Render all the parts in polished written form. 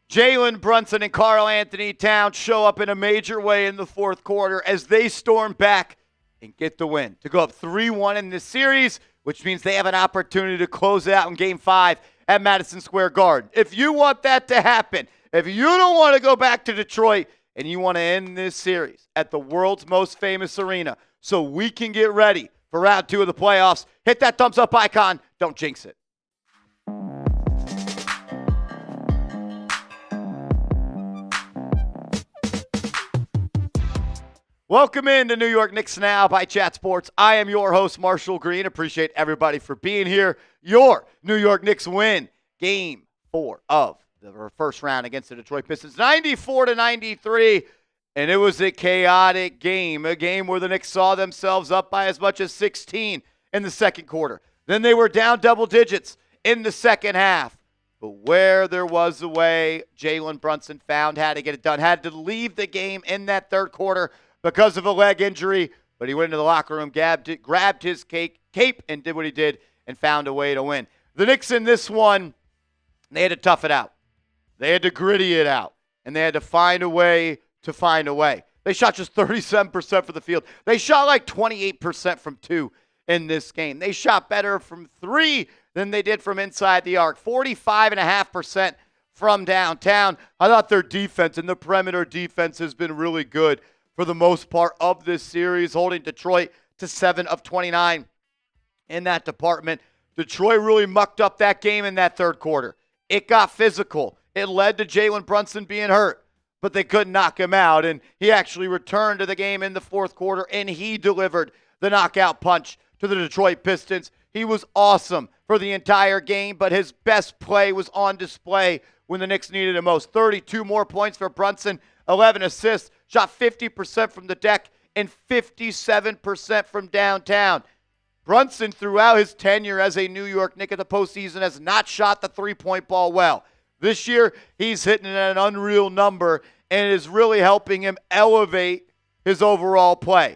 Jalen Brunson and Karl Anthony Towns show up in a major way in the fourth quarter as they storm back and get the win to go up 3-1 in this series, which means they have an opportunity to close it out in Game 5 at Madison Square Garden. If you want that to happen, if you don't want to go back to Detroit and you want to end this series at the world's most famous arena so we can get ready for round 2 of the playoffs, hit that thumbs up icon. Don't jinx it. Welcome into New York Knicks Now by Chat Sports. I am your host, Marshall Green. Appreciate everybody for being here. Your New York Knicks win Game 4 of the first round against the Detroit Pistons, 94-93, and it was a chaotic game, a game where the Knicks saw themselves up by as much as 16 in the second quarter. Then they were down double digits in the second half. But where there was a way, Jalen Brunson found how to get it done. Had to leave the game in that third quarter because of a leg injury, but he went into the locker room, grabbed his cape, and did what he did and found a way to win. The Knicks in this one, they had to tough it out. They had to gritty it out, and they had to find a way to find a way. They shot just 37% from the field. They shot like 28% from 2 in this game. They shot better from 3 than they did from inside the arc, 45.5% from downtown. I thought their defense and the perimeter defense has been really good for the most part of this series, holding Detroit to 7 of 29 in that department. Detroit really mucked up that game in that third quarter. It got physical. It led to Jalen Brunson being hurt, but they couldn't knock him out, and he actually returned to the game in the fourth quarter, and he delivered the knockout punch to the Detroit Pistons. He was awesome for the entire game, but his best play was on display when the Knicks needed it most. 32 more points for Brunson, 11 assists, shot 50% from the deck and 57% from downtown. Brunson, throughout his tenure as a New York Knick in the postseason, has not shot the three-point ball well. This year, he's hitting at an unreal number and is really helping him elevate his overall play.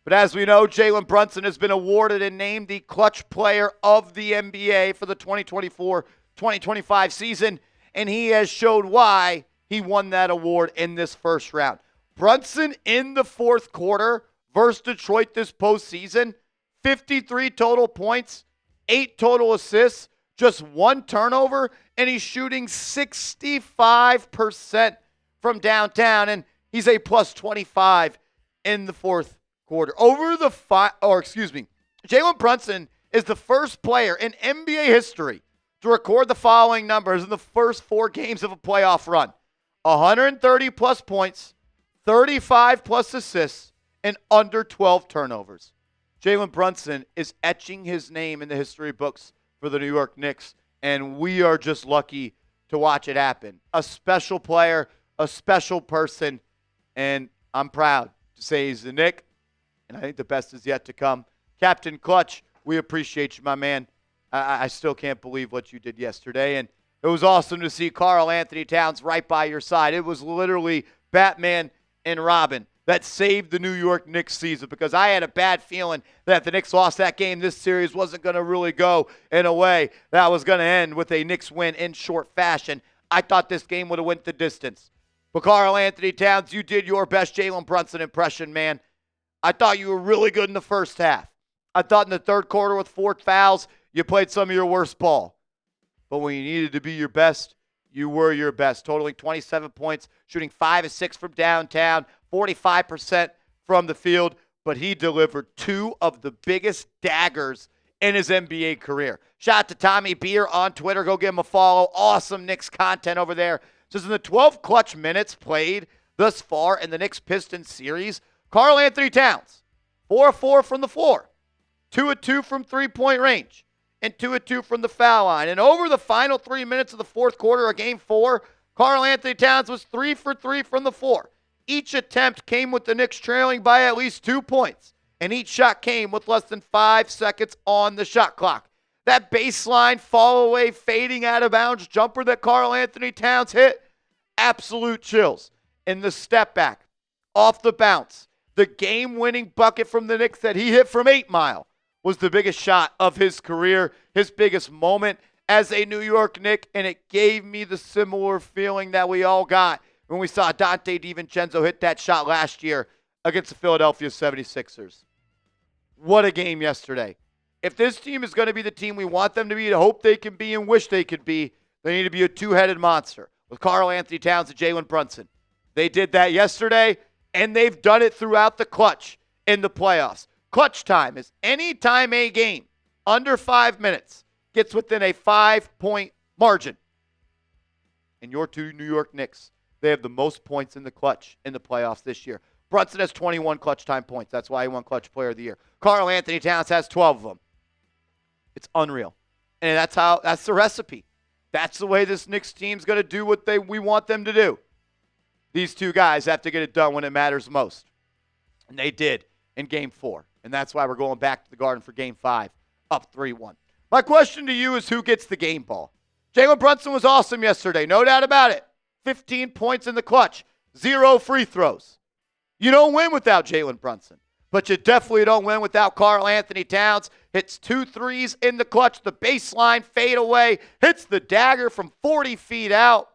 But as we know, Jalen Brunson has been awarded and named the clutch player of the NBA for the 2024-2025 season, and he has showed why he won that award in this first round. Brunson in the fourth quarter versus Detroit this postseason, 53 total points, 8 total assists, just 1 turnover, and he's shooting 65% from downtown, and he's a plus 25 in the fourth quarter. Jalen Brunson is the first player in NBA history to record the following numbers in the first 4 games of a playoff run: 130-plus points, 35-plus assists, and under 12 turnovers. Jalen Brunson is etching his name in the history books for the New York Knicks, and we are just lucky to watch it happen. A special player, a special person, and I'm proud to say he's the Knick, and I think the best is yet to come. Captain Clutch, we appreciate you, my man. I still can't believe what you did yesterday, and it was awesome to see Karl Anthony Towns right by your side. It was literally Batman and Robin that saved the New York Knicks season, because I had a bad feeling that if the Knicks lost that game, this series wasn't going to really go in a way that was going to end with a Knicks win in short fashion. I thought this game would have went the distance. But Karl Anthony Towns, you did your best Jalen Brunson impression, man. I thought you were really good in the first half. I thought in the third quarter with 4 fouls, you played some of your worst ball. But when you needed to be your best, you were your best, totaling 27 points, shooting 5 of 6 from downtown, 45% from the field, but he delivered 2 of the biggest daggers in his NBA career. Shout out to Tommy Beer on Twitter. Go give him a follow. Awesome Knicks content over there. Says in the 12 clutch minutes played thus far in the Knicks-Pistons series, Karl Anthony Towns, 4 of 4 from the floor, 2 of 2 from three-point range, and 2 of 2 from the foul line. And over the final 3 minutes of the fourth quarter of Game 4, Karl Anthony Towns was 3 for 3 from the floor. Each attempt came with the Knicks trailing by at least 2 points, and each shot came with less than 5 seconds on the shot clock. That baseline fall away, fading out of bounds jumper that Karl Anthony Towns hit, absolute chills. In the step back, off the bounce, the game-winning bucket from the Knicks that he hit from 8 Mile was the biggest shot of his career, his biggest moment as a New York Knick, and it gave me the similar feeling that we all got when we saw Dante DiVincenzo hit that shot last year against the Philadelphia 76ers. What a game yesterday. If this team is going to be the team we want them to be, to hope they can be and wish they could be, they need to be a two-headed monster with Karl Anthony Towns and Jalen Brunson. They did that yesterday, and they've done it throughout the clutch in the playoffs. Clutch time is any time a game under 5 minutes gets within a 5-point margin. And your two New York Knicks, they have the most points in the clutch in the playoffs this year. Brunson has 21 clutch time points. That's why he won Clutch Player of the Year. Karl Anthony Towns has 12 of them. It's unreal. And that's the recipe. That's the way this Knicks team's going to do what we want them to do. These two guys have to get it done when it matters most. And they did in Game 4. And that's why we're going back to the Garden for Game 5, up 3-1. My question to you is, who gets the game ball? Jalen Brunson was awesome yesterday, no doubt about it. 15 points in the clutch, 0 free throws. You don't win without Jalen Brunson, but you definitely don't win without Karl Anthony Towns. Hits 2 threes in the clutch, the baseline fade away, hits the dagger from 40 feet out.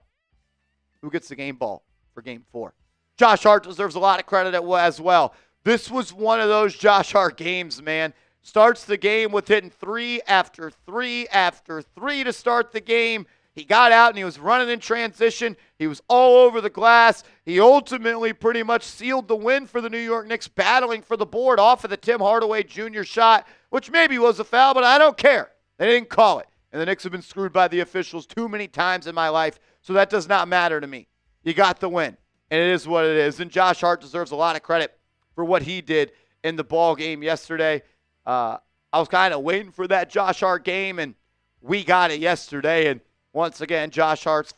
Who gets the game ball for Game 4? Josh Hart deserves a lot of credit as well. This was one of those Josh Hart games, man. Starts the game with hitting 3 after 3 after 3 to start the game. He got out and he was running in transition. He was all over the glass. He ultimately pretty much sealed the win for the New York Knicks, battling for the board off of the Tim Hardaway Jr. shot, which maybe was a foul, but I don't care. They didn't call it. And the Knicks have been screwed by the officials too many times in my life, so that does not matter to me. You got the win, and it is what it is. And Josh Hart deserves a lot of credit for what he did in the ball game yesterday. I was kind of waiting for that Josh Hart game, and we got it yesterday. And once again, Josh Hart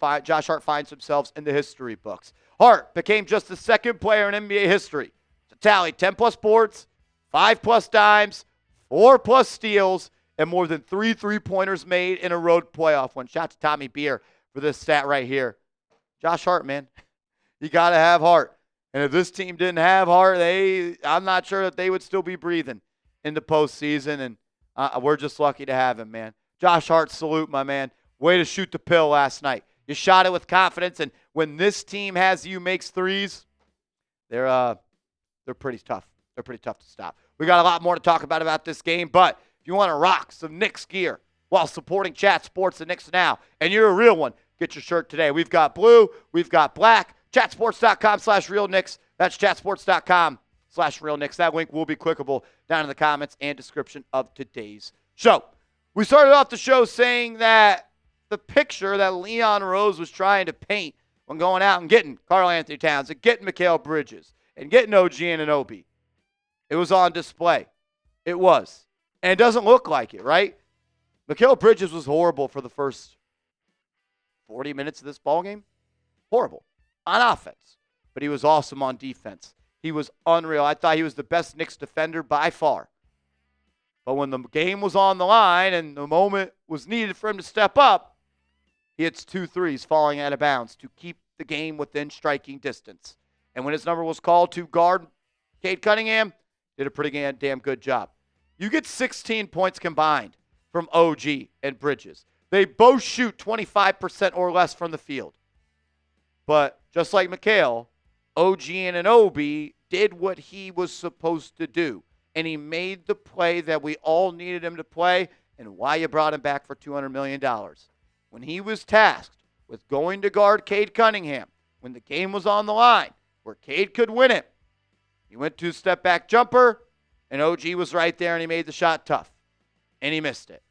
finds himself in the history books. Hart became just the second player in NBA history to tally 10-plus boards, 5-plus dimes, 4-plus steals, and more than 3 three-pointers made in a road playoff win. Shout out to Tommy Beer for this stat right here. Josh Hart, man. You got to have Hart. And if this team didn't have Hart, I'm not sure that they would still be breathing in the postseason. And we're just lucky to have him, man. Josh Hart, salute, my man. Way to shoot the pill last night. You shot it with confidence, and when this team has you makes threes, they're pretty tough. They're pretty tough to stop. We got a lot more to talk about this game, but if you want to rock some Knicks gear while supporting Chat Sports and Knicks Now, and you're a real one, get your shirt today. We've got blue, we've got black. Chatsports.com/RealKnicks. That's chatsports.com/RealKnicks. That link will be clickable down in the comments and description of today's show. We started off the show saying that the picture that Leon Rose was trying to paint when going out and getting Karl Anthony Towns and getting Mikal Bridges and getting OG Anunoby, it was on display. It was. And it doesn't look like it, right? Mikal Bridges was horrible for the first 40 minutes of this ballgame. Horrible. On offense. But he was awesome on defense. He was unreal. I thought he was the best Knicks defender by far. But when the game was on the line and the moment was needed for him to step up, he hits 2 threes falling out of bounds to keep the game within striking distance. And when his number was called to guard Cade Cunningham, did a pretty damn good job. You get 16 points combined from OG and Bridges. They both shoot 25% or less from the field. But just like Mikal, OG Anunoby did what he was supposed to do. And he made the play that we all needed him to play, and why you brought him back for $200 million. When he was tasked with going to guard Cade Cunningham, when the game was on the line, where Cade could win it, he went to a step-back jumper, and OG was right there, and he made the shot tough. And he missed it.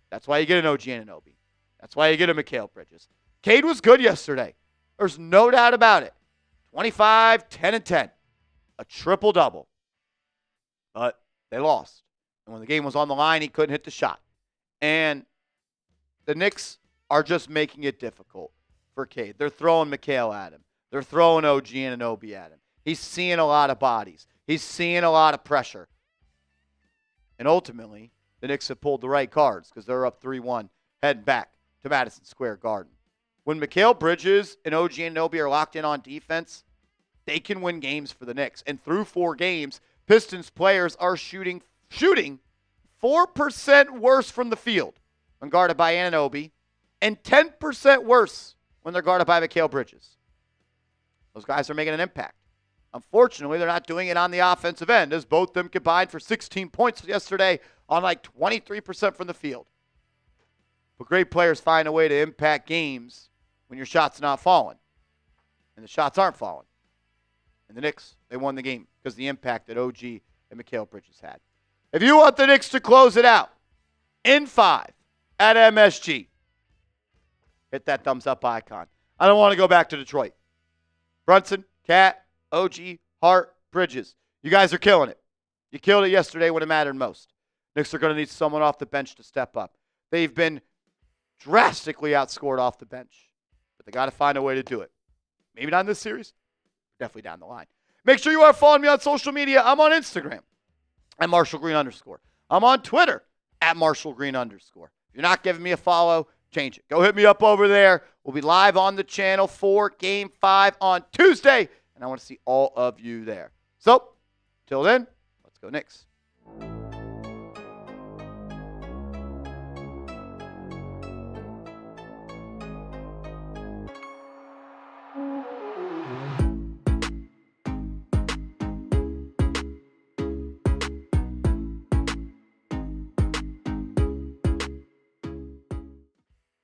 That's why you get an OG Anunoby. That's why you get a Mikal Bridges. Cade was good yesterday. There's no doubt about it. 25, 10, and 10. A triple-double. But they lost. And when the game was on the line, he couldn't hit the shot. And the Knicks are just making it difficult for Cade. They're throwing Mikal at him. They're throwing OG Anunoby at him. He's seeing a lot of bodies. He's seeing a lot of pressure. And ultimately, the Knicks have pulled the right cards because they're up 3-1 heading back to Madison Square Garden. When Mikal Bridges and OG Anunoby are locked in on defense, they can win games for the Knicks. And through 4 games, Pistons players are shooting 4% worse from the field when guarded by Anunoby and 10% worse when they're guarded by Mikal Bridges. Those guys are making an impact. Unfortunately, they're not doing it on the offensive end, as both of them combined for 16 points yesterday on like 23% from the field. But great players find a way to impact games when your shot's not falling. And the shots aren't falling. And the Knicks, they won the game because of the impact that OG and Mikal Bridges had. If you want the Knicks to close it out in 5 at MSG, hit that thumbs up icon. I don't want to go back to Detroit. Brunson, Cat, OG, Hart, Bridges. You guys are killing it. You killed it yesterday when it mattered most. Knicks are going to need someone off the bench to step up. They've been drastically outscored off the bench, but they got to find a way to do it. Maybe not in this series. Definitely down the line. Make sure you are following me on social media. I'm on Instagram at @MarshallGreen_. I'm on Twitter at @MarshallGreen_. If you're not giving me a follow, change it. Go hit me up over there. We'll be live on the channel for Game 5 on Tuesday, and I want to see all of you there. So, till then, let's go Knicks.